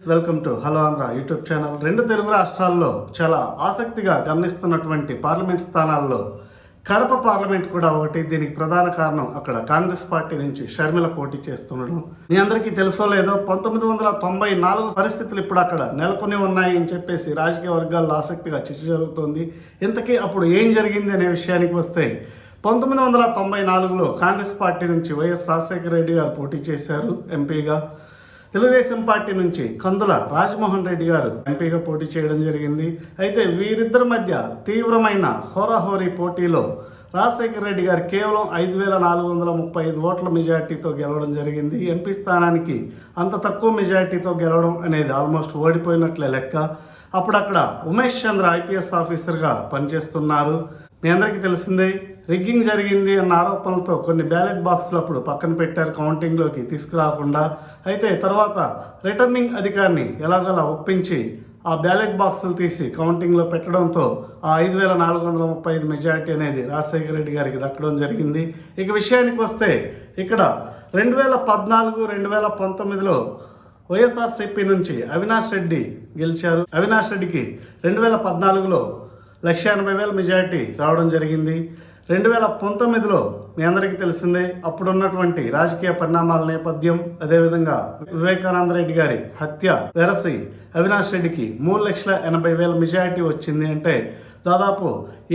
Welcome to hello Andhra YouTube channel. రెండు తెలుగు రాష్ట్రాల్లో చాలా ఆసక్తిగా గమనిస్తున్నటువంటి పార్లమెంట్ స్థానాల్లో కడప పార్లమెంట్ కూడా ఒకటి. దీనికి ప్రధాన కారణం అక్కడ కాంగ్రెస్ పార్టీ నుంచి షర్మిల పోటీ చేస్తుండడం. మీ అందరికీ తెలుసో లేదో 1994 పరిస్థితులు ఇప్పుడు అక్కడ నెలకొని ఉన్నాయి అని చెప్పేసి రాజకీయ వర్గాల్లో ఆసక్తిగా చర్చ జరుగుతోంది. ఇంతకీ అప్పుడు ఏం జరిగింది అనే విషయానికి వస్తే 1994లో కాంగ్రెస్ పార్టీ నుంచి వైఎస్ రాజశేఖర రెడ్డి గారు పోటీ చేశారు ఎంపీగా. తెలుగుదేశం పార్టీ నుంచి కందుల రాజమోహన్ రెడ్డి గారు ఎంపీగా పోటీ చేయడం జరిగింది. అయితే వీరిద్దరి మధ్య తీవ్రమైన హోరాహోరీ పోటీలో రాజశేఖర రెడ్డి గారు కేవలం 5,435 ఓట్ల మెజార్టీతో గెలవడం జరిగింది. ఎంపీ స్థానానికి అంత తక్కువ మెజార్టీతో గెలవడం అనేది ఆల్మోస్ట్ ఓడిపోయినట్లే లెక్క. అప్పుడు అక్కడ ఉమేష్ చంద్ర ఐపీఎస్ ఆఫీసర్గా పనిచేస్తున్నారు. మీ అందరికీ తెలిసిందే, రిగ్గింగ్ జరిగింది అన్న ఆరోపణలతో కొన్ని బ్యాలెట్ బాక్సులు అప్పుడు పక్కన పెట్టారు, కౌంటింగ్లోకి తీసుకురాకుండా. అయితే తర్వాత రిటర్నింగ్ అధికారిని ఎలాగోలా ఒప్పించి ఆ బ్యాలెట్ బాక్సులు తీసి కౌంటింగ్లో పెట్టడంతో ఆ 5,435 మెజార్టీ అనేది రాజశేఖర రెడ్డి గారికి దక్కడం జరిగింది. ఇక విషయానికి వస్తే ఇక్కడ 2014, 2019లో వైఎస్ఆర్సీపీ నుంచి అవినాష్ రెడ్డి గెలిచారు. అవినాష్ రెడ్డికి 2014లో 1,80,000 మెజార్టీ రావడం జరిగింది. 2019లో మీ అందరికీ తెలిసిందే, అప్పుడున్నటువంటి రాజకీయ పరిణామాల నేపథ్యం, అదేవిధంగా వివేకానంద రెడ్డి గారి హత్య వెరసి అవినాష్ రెడ్డికి 3,80,000 మెజారిటీ వచ్చింది. అంటే దాదాపు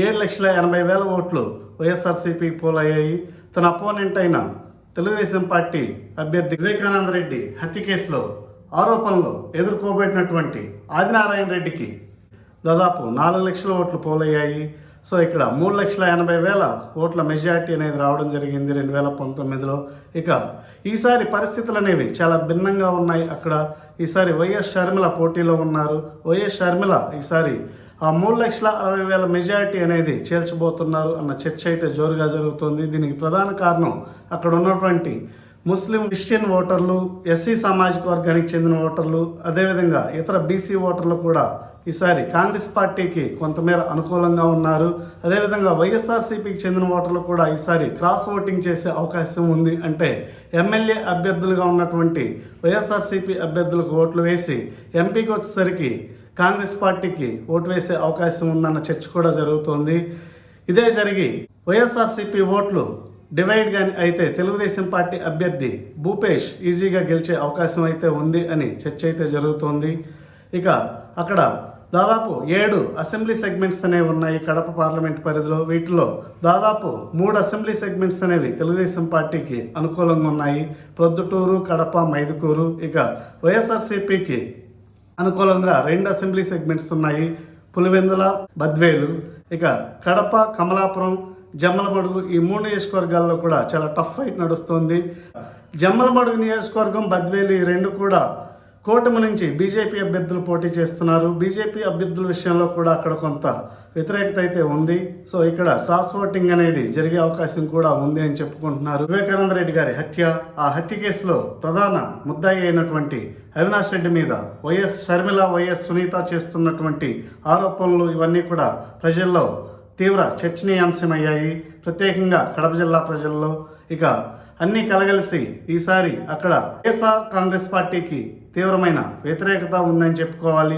7,80,000 ఓట్లు వైఎస్ఆర్సీపీకి పోలయ్యాయి. తన అపోనెంట్ అయిన తెలుగుదేశం పార్టీ అభ్యర్థి వివేకానంద రెడ్డి హత్య కేసులో ఆరోపణలు ఎదుర్కోబడినటువంటి ఆదినారాయణ రెడ్డికి దాదాపు 4 లక్షల ఓట్లు పోలయ్యాయి. సో ఇక్కడ 3,80,000 ఓట్ల మెజార్టీ అనేది రావడం జరిగింది 2019లో. ఇక ఈసారి పరిస్థితులు అనేవి చాలా భిన్నంగా ఉన్నాయి. అక్కడ ఈసారి వైఎస్ షర్మిల పోటీలో ఉన్నారు. వైఎస్ షర్మిల ఈసారి ఆ 3,60,000 మెజార్టీ అనేది చేల్చబోతున్నారు అన్న చర్చ అయితే జోరుగా జరుగుతుంది. దీనికి ప్రధాన కారణం అక్కడ ఉన్నటువంటి ముస్లిం, క్రిస్టియన్ ఓటర్లు, ఎస్సీ సామాజిక వర్గానికి చెందిన ఓటర్లు, అదేవిధంగా ఇతర బీసీ ఓటర్లు కూడా ఈసారి కాంగ్రెస్ పార్టీకి కొంతమేర అనుకూలంగా ఉన్నారు. అదేవిధంగా వైఎస్ఆర్సీపీకి చెందిన ఓటర్లు కూడా ఈసారి క్రాస్ ఓటింగ్ చేసే అవకాశం ఉంది. అంటే ఎమ్మెల్యే అభ్యర్థులుగా ఉన్నటువంటి వైఎస్ఆర్సీపీ అభ్యర్థులకు ఓట్లు వేసి ఎంపీకి వచ్చేసరికి కాంగ్రెస్ పార్టీకి ఓటు వేసే అవకాశం ఉందన్న చర్చ కూడా జరుగుతోంది. ఇదే జరిగి వైఎస్ఆర్సీపీ ఓట్లు డివైడ్ కానీ అయితే తెలుగుదేశం పార్టీ అభ్యర్థి భూపేష్ ఈజీగా గెలిచే అవకాశం అయితే ఉంది అని చర్చ అయితే జరుగుతోంది. ఇక అక్కడ దాదాపు 7 అసెంబ్లీ సెగ్మెంట్స్ అనేవి ఉన్నాయి కడప పార్లమెంట్ పరిధిలో. వీటిలో దాదాపు 3 అసెంబ్లీ సెగ్మెంట్స్ అనేవి తెలుగుదేశం పార్టీకి అనుకూలంగా ఉన్నాయి. ప్రొద్దుటూరు, కడప, మైదుకూరు. ఇక వైఎస్ఆర్సీపీకి అనుకూలంగా 2 అసెంబ్లీ సెగ్మెంట్స్ ఉన్నాయి, పులివెందుల, బద్వేలు. ఇక కడప, కమలాపురం, జమ్మలమడుగు, ఈ 3 నియోజకవర్గాల్లో కూడా చాలా టఫ్ ఫైట్ నడుస్తుంది. జమ్మలమడుగు నియోజకవర్గం, బద్వేలు, ఈ 2 కూడా కూటమి నుంచి బీజేపీ అభ్యర్థులు పోటీ చేస్తున్నారు. బీజేపీ అభ్యర్థుల విషయంలో కూడా అక్కడ కొంత వ్యతిరేకత అయితే ఉంది. సో ఇక్కడ క్రాస్ ఓటింగ్ అనేది జరిగే అవకాశం కూడా ఉంది అని చెప్పుకుంటున్నారు. వివేకానంద రెడ్డి గారి హత్య, ఆ హత్య కేసులో ప్రధాన ముద్దాయి అయినటువంటి అవినాష్ రెడ్డి మీద వైఎస్ షర్మిల, వైఎస్ సునీత చేస్తున్నటువంటి ఆరోపణలు ఇవన్నీ కూడా ప్రజల్లో తీవ్ర చర్చనీయాంశమయ్యాయి, ప్రత్యేకంగా కడప జిల్లా ప్రజల్లో. ఇక అన్నీ కలగలిసి ఈసారి అక్కడ వైఎస్ఆర్ కాంగ్రెస్ పార్టీకి తీవ్రమైన వ్యతిరేకత ఉందని చెప్పుకోవాలి.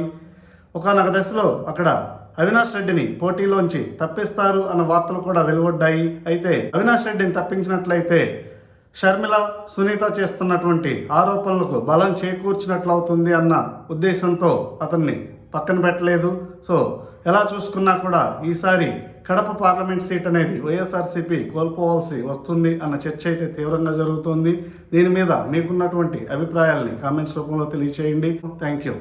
ఒకానొక దశలో అక్కడ అవినాష్ రెడ్డిని పోటీలోంచి తప్పిస్తారు అన్న వార్తలు కూడా వెలువడ్డాయి. అయితే అవినాష్ రెడ్డిని తప్పించినట్లయితే షర్మిల, సునీత చేస్తున్నటువంటి ఆరోపణలకు బలం చేకూర్చినట్లు అవుతుంది అన్న ఉద్దేశంతో అతన్ని పక్కన పెట్టలేదు. సో ఎలా చూసుకున్నా కూడా ఈసారి కడప పార్లమెంట్ సీట్ అనేది వైఎస్ఆర్సీపీ కోల్పోవాల్సి వస్తుంది అన్న చర్చ అయితే తీవ్రంగా జరుగుతుంది. దీని మీద మీకున్నటువంటి అభిప్రాయాల్ని కామెంట్స్ రూపంలో తెలియచేయండి. Thank you.